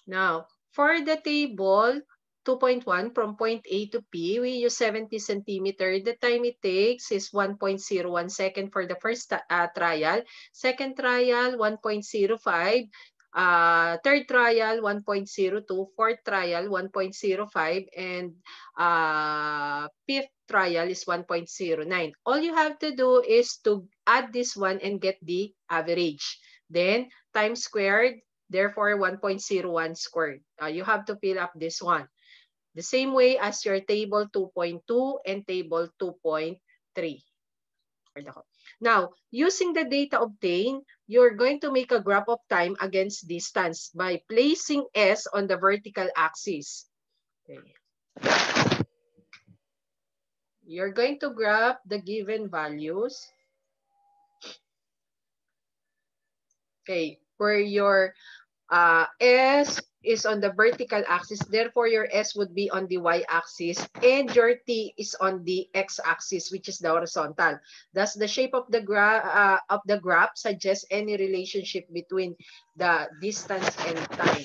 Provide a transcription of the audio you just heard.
Now, for the table 2.1 from point A to P, we use 70 centimeter. The time it takes is 1.01 second for the first trial. Second trial, 1.05. Third trial, 1.02. Fourth trial, 1.05. And fifth trial is 1.09. All you have to do is to add this one and get the average. Then, time squared, therefore 1.01 squared. You have to fill up this one. The same way as your table 2.2 and table 2.3. Now, using the data obtained, you're going to make a graph of time against distance by placing S on the vertical axis. Okay. You're going to graph the given values. Okay, where your S is on the vertical axis, therefore your S would be on the y-axis, and your T is on the x-axis, which is the horizontal. Thus, the shape of the graph suggests any relationship between the distance and time.